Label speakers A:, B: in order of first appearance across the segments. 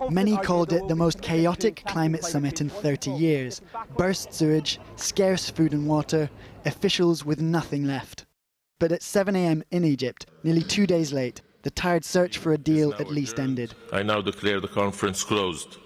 A: Many called it the most chaotic climate summit in 30 years. Burst sewage, scarce food and water, officials with nothing left. But at 7 a.m. in Egypt, nearly 2 days late, the tired search for a deal at least ended.
B: I now declare the conference closed.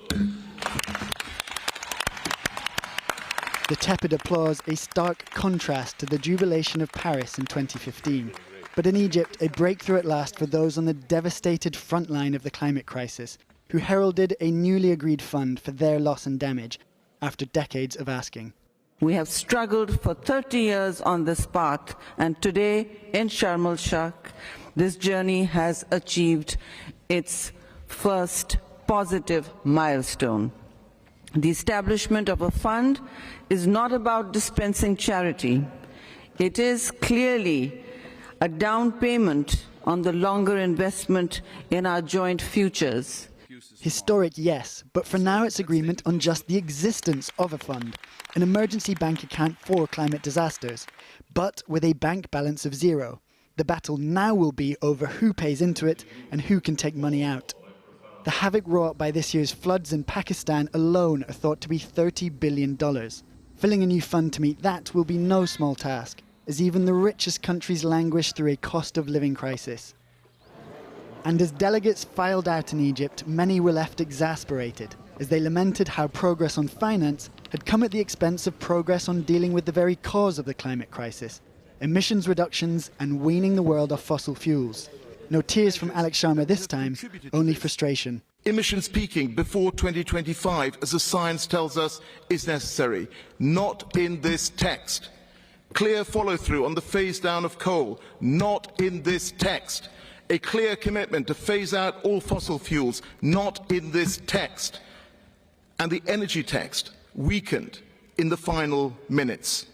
A: The tepid applause a stark contrast to the jubilation of Paris in 2015. But in Egypt, a breakthrough at last for those on the devastated front line of the climate crisis, who heralded a newly agreed fund for their loss and damage after decades of asking.
C: We have struggled for 30 years on this path, and today in Sharm el Sheikh, this journey has achieved its first positive milestone. The establishment of a fund is not about dispensing charity. It is clearly a down payment on the longer investment in our joint futures.
A: Historic, yes, but for now it's agreement on just the existence of a fund, an emergency bank account for climate disasters, but with a bank balance of zero. The battle now will be over who pays into it and who can take money out. The havoc wrought by this year's floods in Pakistan alone are thought to be $30 billion. Filling a new fund to meet that will be no small task, as even the richest countries languish through a cost of living crisis. And as delegates filed out in Egypt, many were left exasperated, as they lamented how progress on finance had come at the expense of progress on dealing with the very cause of the climate crisis, emissions reductions and weaning the world off fossil fuels. No tears from Alex Sharma this time, only frustration.
D: Emissions peaking before 2025, as the science tells us, is necessary. Not in this text. Clear follow-through on the phase-down of coal. Not in this text. A clear commitment to phase out all fossil fuels. Not in this text. And the energy text weakened in the final minutes.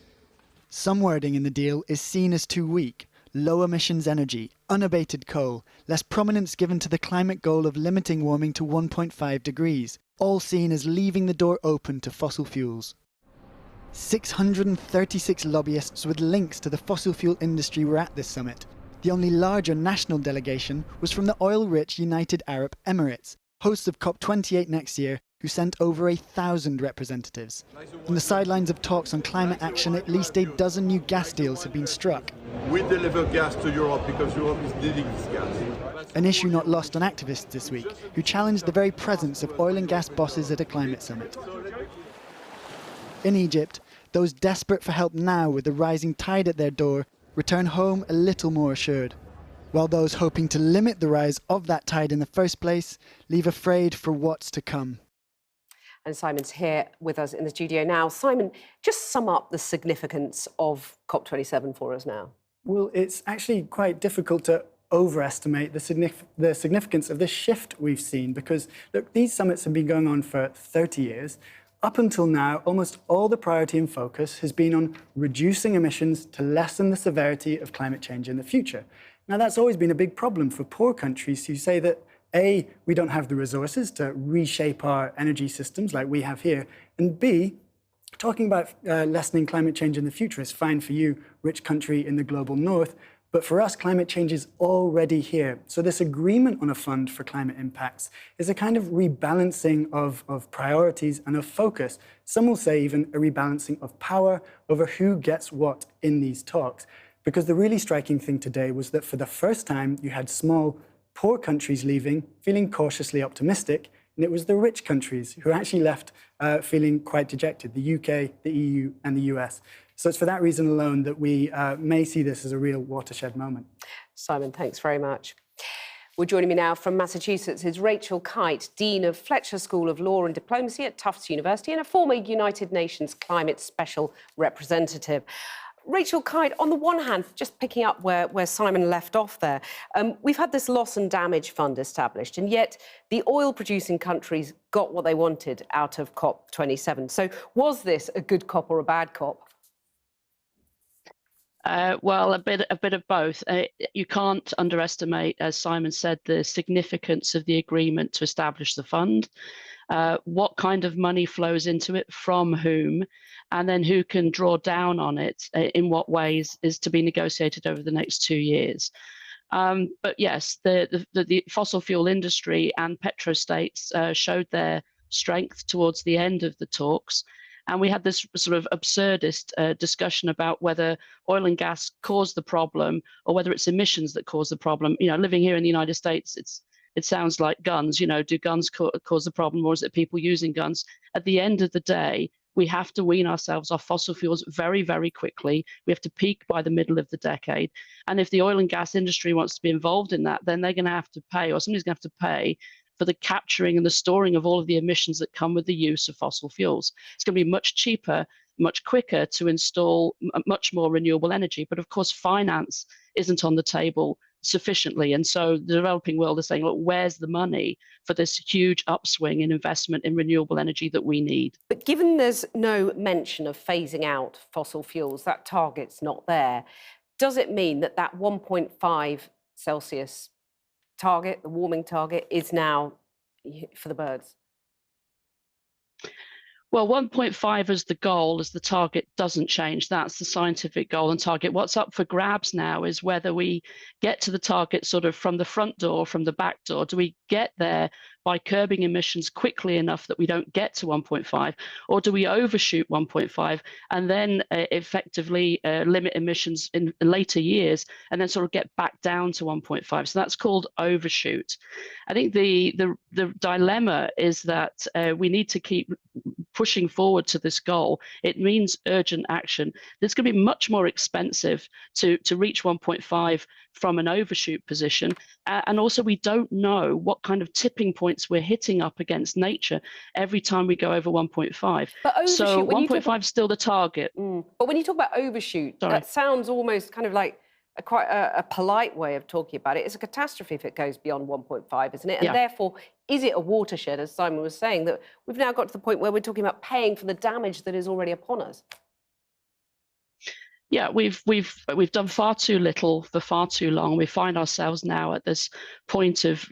A: Some wording in the deal is seen as too weak. Low emissions energy, unabated coal, less prominence given to the climate goal of limiting warming to 1.5 degrees, all seen as leaving the door open to fossil fuels. 636 lobbyists with links to the fossil fuel industry were at this summit. The only larger national delegation was from the oil-rich United Arab Emirates, hosts of COP28 next year, who sent over 1,000 representatives. On the sidelines of talks on climate action, at least a dozen new gas deals have been struck.
E: We deliver gas to Europe because Europe is needing this gas.
A: An issue not lost on activists this week, who challenged the very presence of oil and gas bosses at a climate summit. In Egypt, those desperate for help now with the rising tide at their door return home a little more assured, while those hoping to limit the rise of that tide in the first place leave afraid for what's to come.
F: And Simon's here with us in the studio now. Simon, just sum up the significance of COP27 for us now.
G: Well, it's actually quite difficult to overestimate the significance of this shift we've seen because, look, these summits have been going on for 30 years. Up until now, almost all the priority and focus has been on reducing emissions to lessen the severity of climate change in the future. Now, that's always been a big problem for poor countries who say that A, we don't have the resources to reshape our energy systems like we have here, and B, talking about lessening climate change in the future is fine for you, rich country in the global north, but for us, climate change is already here. So this agreement on a fund for climate impacts is a kind of rebalancing of priorities and of focus. Some will say even a rebalancing of power over who gets what in these talks. Because the really striking thing today was that for the first time, you had small, poor countries leaving, feeling cautiously optimistic, and it was the rich countries who actually left feeling quite dejected, the UK, the EU, and the US. So it's for that reason alone that we may see this as a real watershed moment.
F: Simon, thanks very much. Well, joining me now from Massachusetts is Rachel Kite, Dean of Fletcher School of Law and Diplomacy at Tufts University and a former United Nations Climate Special Representative. Rachel Kite, on the one hand, just picking up where Simon left off there, we've had this loss and damage fund established, and yet the oil-producing countries got what they wanted out of COP27. So was this a good COP or a bad COP?
H: Well, a bit of both. You can't underestimate, as Simon said, the significance of the agreement to establish the fund. What kind of money flows into it, from whom, and then who can draw down on it in what ways is to be negotiated over the next 2 years. But yes, the fossil fuel industry and petrostates showed their strength towards the end of the talks. And we had this sort of absurdist discussion about whether oil and gas caused the problem or whether it's emissions that cause the problem. You know, living here in the United States, it sounds like guns. You know, do guns cause the problem, or is it people using guns? At the end of the day, we have to wean ourselves off fossil fuels very, very quickly. We have to peak by the middle of the decade. And if the oil and gas industry wants to be involved in that, then they're going to have to pay, or somebody's going to have to pay for the capturing and the storing of all of the emissions that come with the use of fossil fuels. It's going to be much cheaper, much quicker to install much more renewable energy. But of course, finance isn't on the table sufficiently. And so the developing world is saying, look, where's the money for this huge upswing in investment in renewable energy that we need?
F: But given there's no mention of phasing out fossil fuels, that target's not there, does it mean that that 1.5 Celsius target, the warming target, is now for the birds?
H: Well, 1.5 as the goal, as the target, doesn't change. That's the scientific goal and target. What's up for grabs now is whether we get to the target sort of from the front door, from the back door. Do we get there by curbing emissions quickly enough that we don't get to 1.5, or do we overshoot 1.5 and then effectively limit emissions in later years and then sort of get back down to 1.5? So that's called overshoot. I think the dilemma is that we need to keep pushing forward to this goal. It means urgent action. It's going to be much more expensive to reach 1.5 from an overshoot position. And also, we don't know what kind of tipping points we're hitting up against nature every time we go over 1.5. So 1.5 is still the target.
F: But when you talk about overshoot, that sounds almost kind of like quite a polite way of talking about it. It's a catastrophe if it goes beyond 1.5, isn't it? And therefore, is it a watershed, as Simon was saying, that we've now got to the point where we're talking about paying for the damage that is already upon us?
H: Yeah, we've done far too little for far too long. We find ourselves now at this point of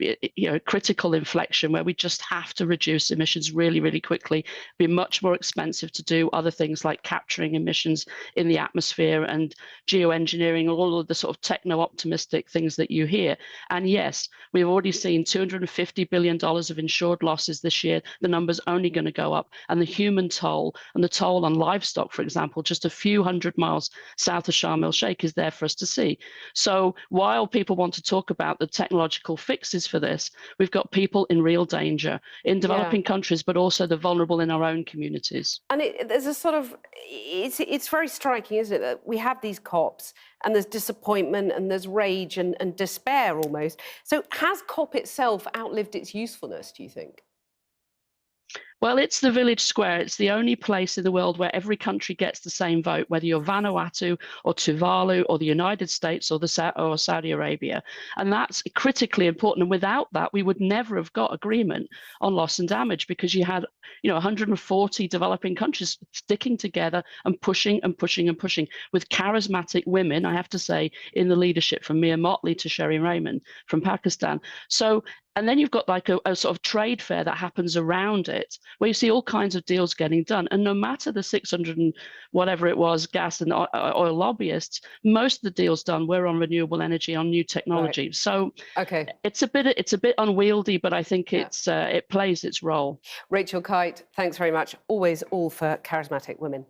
H: critical inflection where we just have to reduce emissions really, really quickly. It'd be much more expensive to do other things like capturing emissions in the atmosphere and geoengineering, all of the sort of techno-optimistic things that you hear. And yes, we've already seen $250 billion of insured losses this year. The number's only going to go up. And the human toll and the toll on livestock, for example, just a few hundred miles south of Sharm el Sheikh is there for us to see. So while people want to talk about the technological fixes for this, we've got people in real danger in developing countries, but also the vulnerable in our own communities.
F: And there's a sort of, it's very striking, isn't it, that we have these COPs and there's disappointment and there's rage and despair almost. So has COP itself outlived its usefulness, do you think?
H: Well, it's the village square. It's the only place in the world where every country gets the same vote, whether you're Vanuatu or Tuvalu or the United States or Saudi Arabia. And that's critically important. And without that, we would never have got agreement on loss and damage, because you had 140 developing countries sticking together and pushing and pushing and pushing, with charismatic women, I have to say, in the leadership, from Mia Motley to Sherry Raymond from Pakistan. So, and then you've got like a sort of trade fair that happens around it, where you see all kinds of deals getting done. And no matter the 600 and whatever it was, gas and oil lobbyists, most of the deals done were on renewable energy, on new technology. Right. So it's a bit unwieldy, but I think it plays its role.
F: Rachel Kite, thanks very much. Always all for charismatic women.